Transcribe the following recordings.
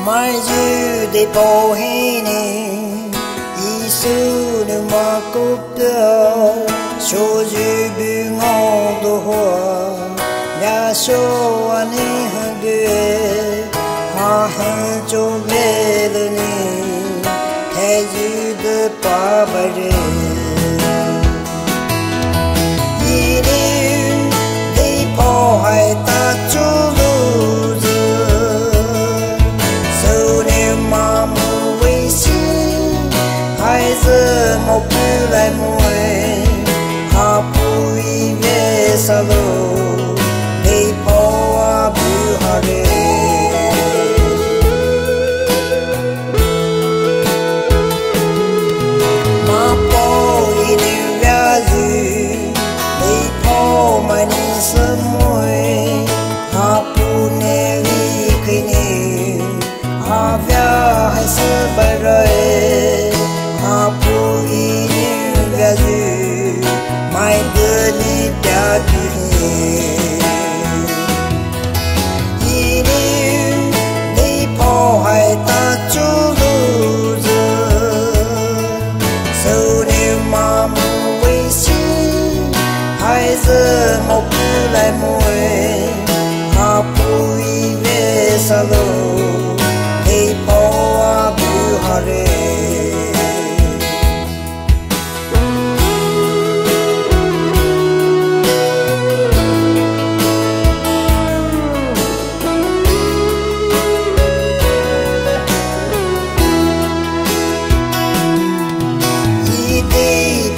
mai dư để bầu hay nè Giêsu nếu mà cúp đỡ số dư bị ngon đồ hoa nhà số anh hàng đứa ha hàng chỗ lệ lên thế dư để ba bể đi để bầu hay ta chú giờ một bữa lại muối hà bụi về xa lô để bỏ bữa hà đê mà bỏ đi điều ra gì để bỏ mà đi sớm muối hà bụi nè đi khi nè hà vía hay sớm bay rồi mai đưa đi cha đi đi bỏ hai ta chú lu giờ sau nếu mà muối xin hai giờ một bữa lại muối hà bụi về xa lô đi bỏ bữa hà rê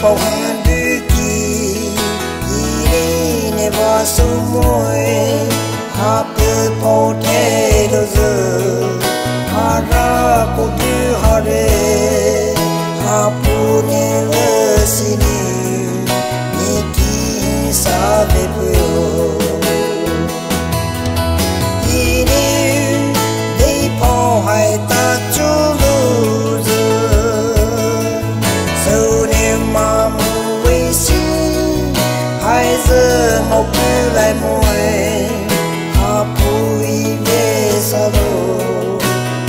bầu hàng đứa kỳ đi nè vào số môi hà bơ bầu thế đâu giờ hà ra cô đưa hà rê hà bù nè lơ xin nè kỳ xa về bờ đi đi bầu hai ta chú giờ một bữa lại muối hà bụi về xa lô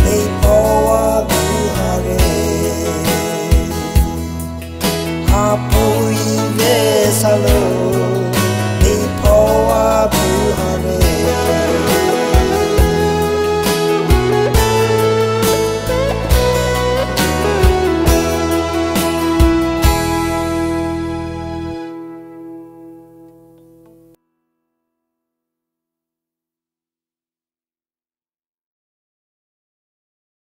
để bỏ bữa hà rê hà bụi về xa lô